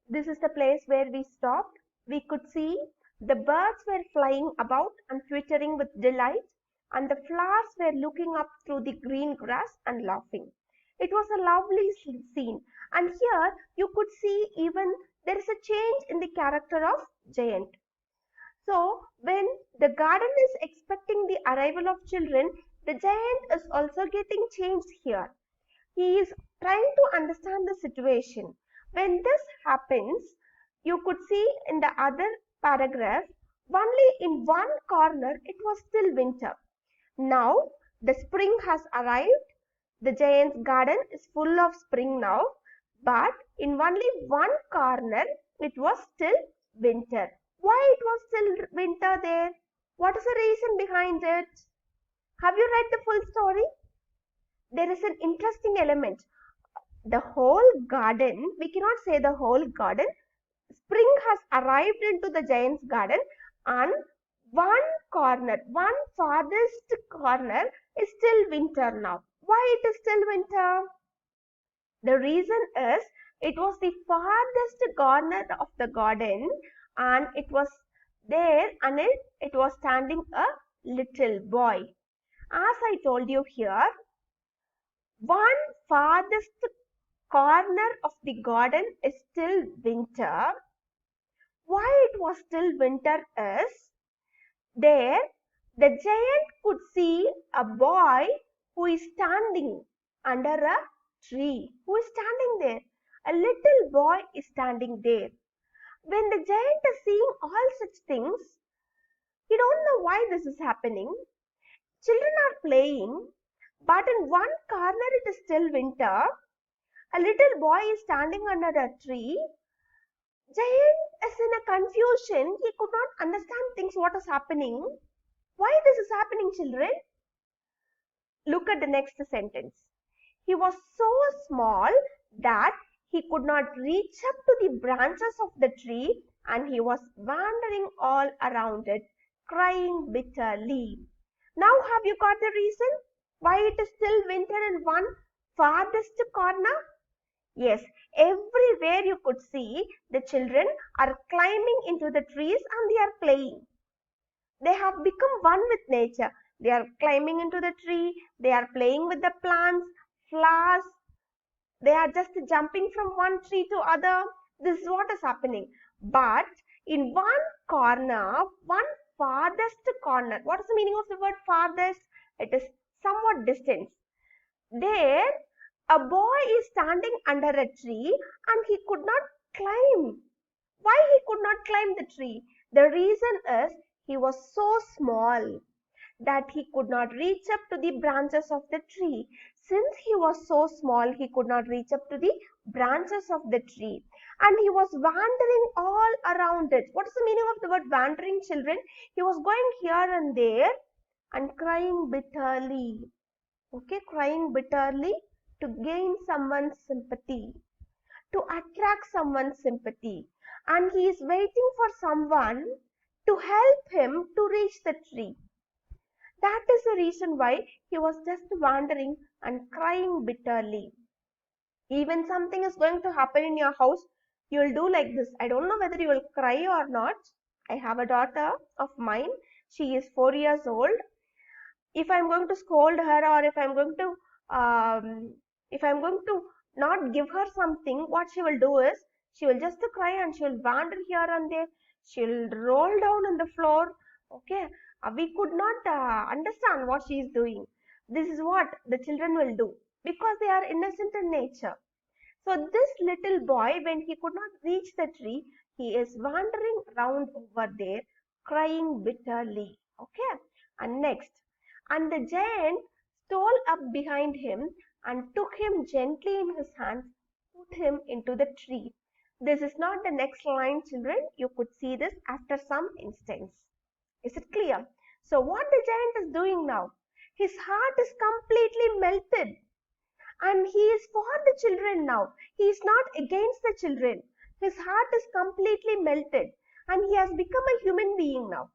This is the place where we stopped. We could see the birds were flying about and twittering with delight, and the flowers were looking up through the green grass and laughing. It was a lovely scene, and here you could see even there is a change in the character of Giant. So, when the garden is expecting the arrival of children, the giant is also getting changed here. He is trying to understand the situation. When this happens, you could see in the other paragraph, only in one corner it was still winter. Now the spring has arrived. The giant's garden is full of spring now, but in only one corner it was still winter. Why it was still winter there? What is the reason behind it? Have you read the full story? There is an interesting element. The whole garden, we cannot say the whole garden, spring has arrived into the giant's garden, and one corner, one farthest corner is still winter now. Why it is still winter? The reason is it was the farthest corner of the garden, and it was there, and it was standing a little boy. As I told you here, one farthest corner of the garden is still winter. Why it was still winter is there the giant could see a boy who is standing under a tree. Who is standing there? A little boy is standing there. When the giant is seeing all such things, he don't know why this is happening. Children are playing, but in one corner it is still winter. A little boy is standing under a tree. Giant is in a confusion. He could not understand things, what is happening. Why this is happening, children? Look at the next sentence. He was so small that he could not reach up to the branches of the tree, and he was wandering all around it, crying bitterly. Now have you got the reason why it is still winter in one farthest corner? Yes, everywhere you could see the children are climbing into the trees and they are playing. They have become one with nature. They are climbing into the tree, they are playing with the plants, flowers, they are just jumping from one tree to other. This is what is happening. But in one corner, one farthest corner, what is the meaning of the word farthest? It is somewhat distance. There, a boy is standing under a tree and he could not climb. Why he could not climb the tree? The reason is he was so small that he could not reach up to the branches of the tree. Since he was so small, he could not reach up to the branches of the tree. And he was wandering all around it. What is the meaning of the word wandering, children? He was going here and there and crying bitterly. Okay, crying bitterly to gain someone's sympathy, to attract someone's sympathy. And he is waiting for someone to help him to reach the tree. That is the reason why he was just wandering and crying bitterly. Even something is going to happen in your house, you will do like this. I don't know whether you will cry or not. I have a daughter of mine. She is 4 years old. If I'm going to scold her, or if I'm going to not give her something, what she will do is she will just cry and she will wander here and there. She'll roll down on the floor. Okay, we could not understand what she is doing. This is what the children will do because they are innocent in nature. So this little boy, when he could not reach the tree, he is wandering around over there, crying bitterly. Okay, and next, and the giant stole up behind him and took him gently in his hands, put him into the tree. This is not the next line, children. You could see this after some instance. Is it clear? So what the giant is doing now? His heart is completely melted. And he is for the children now. He is not against the children. His heart is completely melted. And he has become a human being now.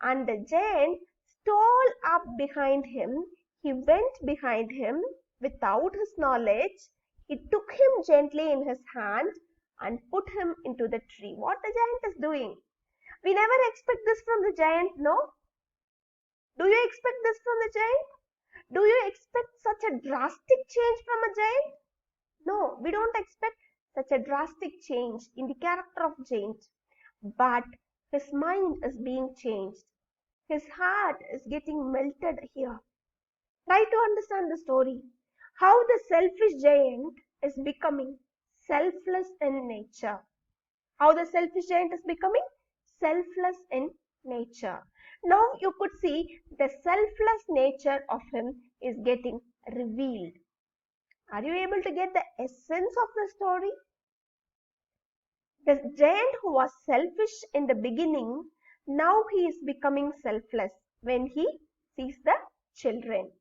And the giant stole up behind him. He went behind him without his knowledge. He took him gently in his hand and put him into the tree. What the giant is doing? We never expect this from the giant, no? Do you expect this from the giant? Do you expect such a drastic change from a giant? No, we don't expect such a drastic change in the character of giant. But his mind is being changed. His heart is getting melted here. Try to understand the story. How the selfish giant is becoming selfless in nature. How the selfish giant is becoming selfless in nature. Now you could see the selfless nature of him is getting revealed. Are you able to get the essence of the story? The giant who was selfish in the beginning, now he is becoming selfless when he sees the children.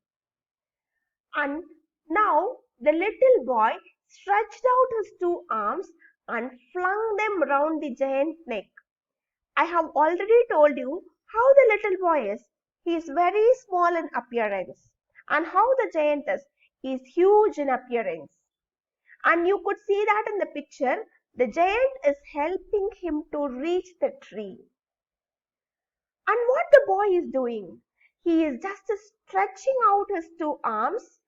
And now the little boy stretched out his two arms and flung them round the giant's neck. I have already told you how the little boy is. He is very small in appearance. And how the giant is. He is huge in appearance. And you could see that in the picture. The giant is helping him to reach the tree. And what the boy is doing? He is just stretching out his two arms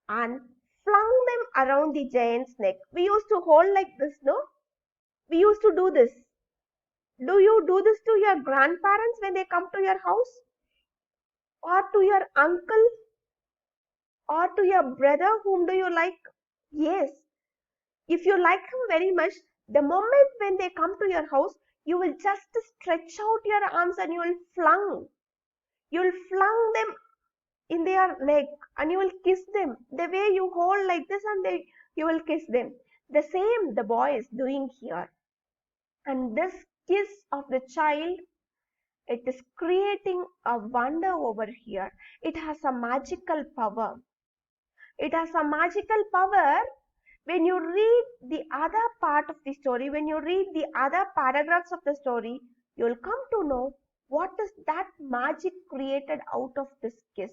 and flung them around the giant's neck. We used to hold like this, no? We used to do this. Do you do this to your grandparents when they come to your house? Or to your uncle? Or to your brother whom do you like? Yes. If you like him very much, the moment when they come to your house, you will just stretch out your arms and you will flung them in their neck and you will kiss them. The way you hold like this and you will kiss them. The same the boy is doing here. And this kiss of the child, it is creating a wonder over here. It has a magical power. It has a magical power. When you read the other part of the story, when you read the other paragraphs of the story, you will come to know what is that magic created out of this kiss.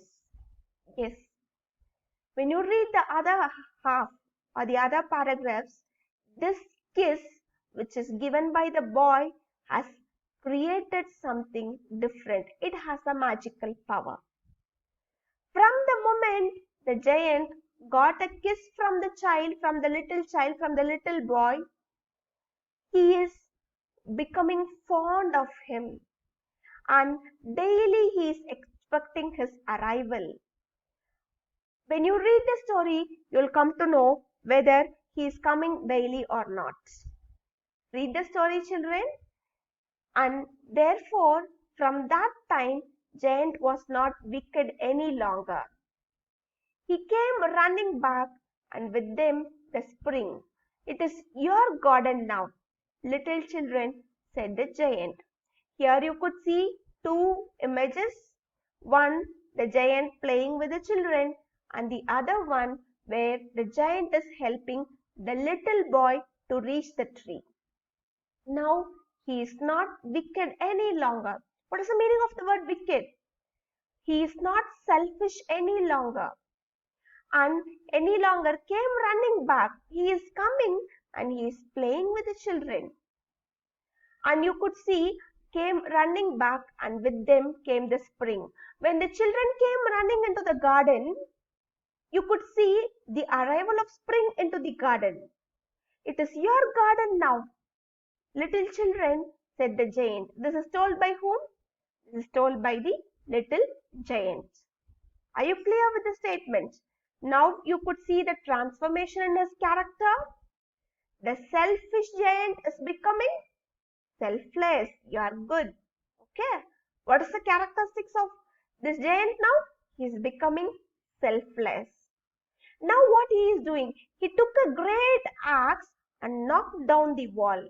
Yes. When you read the other half or the other paragraphs, this kiss which is given by the boy has created something different. It has a magical power. From the moment the giant got a kiss from the child, from the little boy, he is becoming fond of him. And daily he is expecting his arrival. When you read the story, you will come to know whether he is coming daily or not. Read the story, children. And therefore, from that time, giant was not wicked any longer. He came running back, and with them the spring. It is your garden now, little children, said the giant. Here you could see two images. One, the giant playing with the children, and the other one where the giant is helping the little boy to reach the tree. Now he is not wicked any longer. What is the meaning of the word wicked? He is not selfish any longer. And any longer came running back. He is coming and he is playing with the children. And you could see came running back, and with them came the spring. When the children came running into the garden, you could see the arrival of spring into the garden. It is your garden now, little children, said the giant. This is told by whom? This is told by the little giant. Are you clear with the statement? Now you could see the transformation in his character. The selfish giant is becoming selfless. You are good. Okay. What is the characteristics of this giant now? He is becoming selfless. Now what he is doing? He took a great axe and knocked down the wall.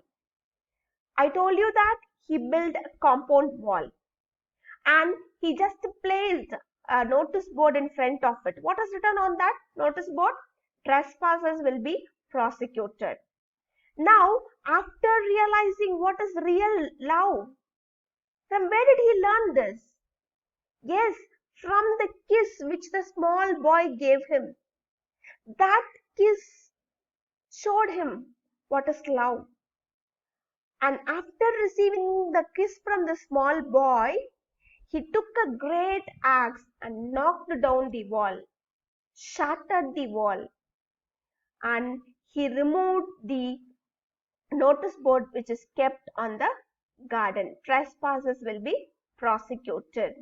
I told you that he built a compound wall. And he just placed a notice board in front of it. What is written on that notice board? Trespassers will be prosecuted. Now, after realizing what is real love, from where did he learn this? Yes, from the kiss which the small boy gave him. That kiss showed him what is love. And after receiving the kiss from the small boy, he took a great axe and knocked down the wall, shattered the wall, and he removed the notice board which is kept on the garden. Trespassers will be prosecuted.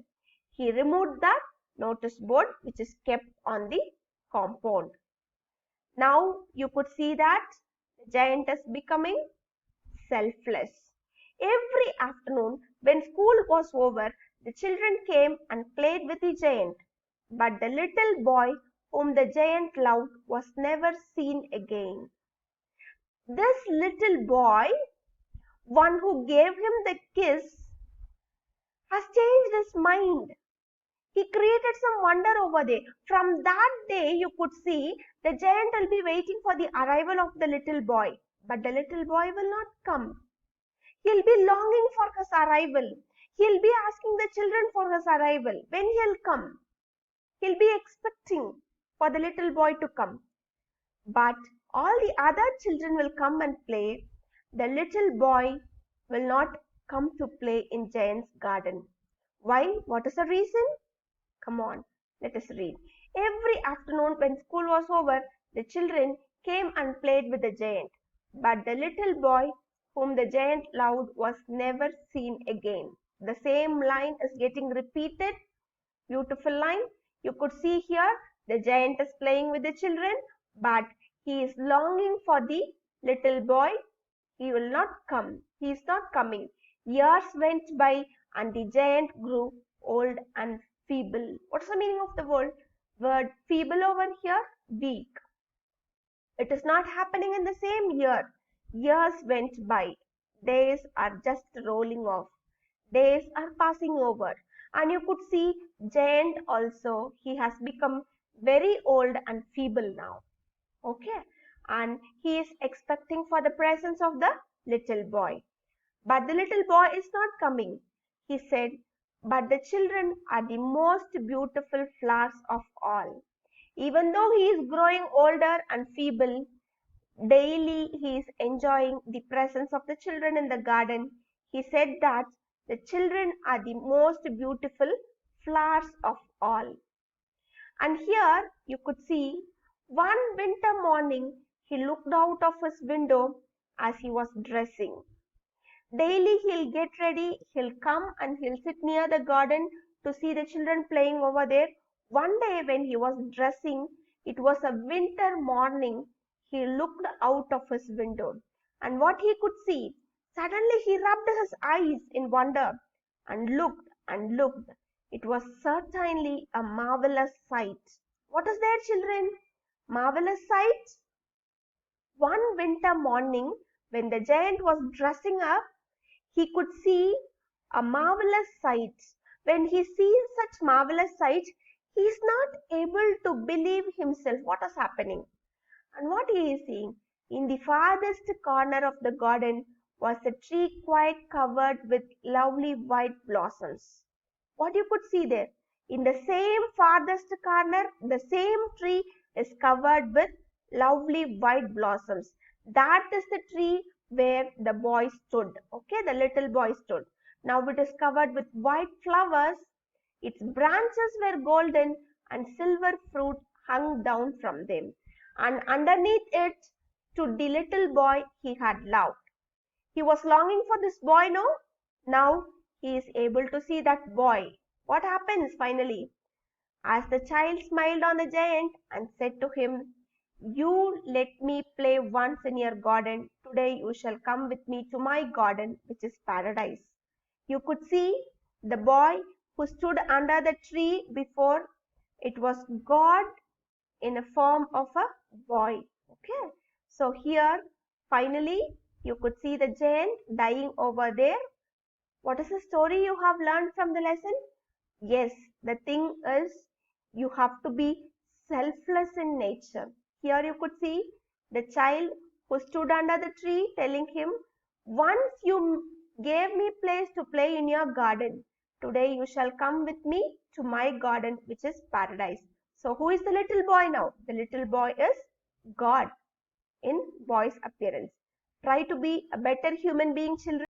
He removed that notice board which is kept on the compound. Now you could see that the giant is becoming selfless. Every afternoon when school was over, the children came and played with the giant. But the little boy whom the giant loved was never seen again. This little boy, one who gave him the kiss, has changed his mind. He created some wonder over there. From that day, you could see the giant will be waiting for the arrival of the little boy. But the little boy will not come. He'll be longing for his arrival. He'll be asking the children for his arrival. When he'll come, he'll be expecting for the little boy to come. But all the other children will come and play. The little boy will not come to play in giant's garden. Why? What is the reason? Come on, let us read. Every afternoon when school was over, the children came and played with the giant. But the little boy whom the giant loved was never seen again. The same line is getting repeated. Beautiful line. You could see here the giant is playing with the children, but he is longing for the little boy. He will not come. He is not coming. Years went by and the giant grew old and feeble. What's the meaning of the word feeble over here? Weak. It is not happening in the same year. Years went by. Days are just rolling off. Days are passing over. And you could see giant also, he has become very old and feeble now. Okay. And he is expecting for the presence of the little boy. But the little boy is not coming. He said, but the children are the most beautiful flowers of all. Even though he is growing older and feeble, daily he is enjoying the presence of the children in the garden. He said that the children are the most beautiful flowers of all. And here you could see one winter morning he looked out of his window as he was dressing. Daily he'll get ready, he'll come and he'll sit near the garden to see the children playing over there. One day when he was dressing, it was a winter morning, he looked out of his window. And what he could see, suddenly he rubbed his eyes in wonder and looked and looked. It was certainly a marvelous sight. What is there, children? Marvelous sight? One winter morning, when the giant was dressing up, he could see a marvelous sight. When he sees such marvelous sight, he is not able to believe himself what is happening. And what he is seeing? In the farthest corner of the garden was a tree quite covered with lovely white blossoms. What you could see there? In the same farthest corner, the same tree is covered with lovely white blossoms. That is the tree where the boy stood. Okay, the little boy stood. Now it is covered with white flowers. Its branches were golden and silver fruit hung down from them. And underneath it stood the little boy he had loved. He was longing for this boy, no? Now he is able to see that boy. What happens finally? As the child smiled on the giant and said to him, "You let me play once in your garden. Today you shall come with me to my garden, which is paradise." You could see the boy who stood under the tree before. It was God in a form of a boy. Okay. So here finally you could see the giant dying over there. What is the story you have learned from the lesson? Yes, the thing is you have to be selfless in nature. Here you could see the child who stood under the tree telling him, "Once you gave me place to play in your garden. Today you shall come with me to my garden, which is paradise." So who is the little boy now? The little boy is God in boy's appearance. Try to be a better human being, children.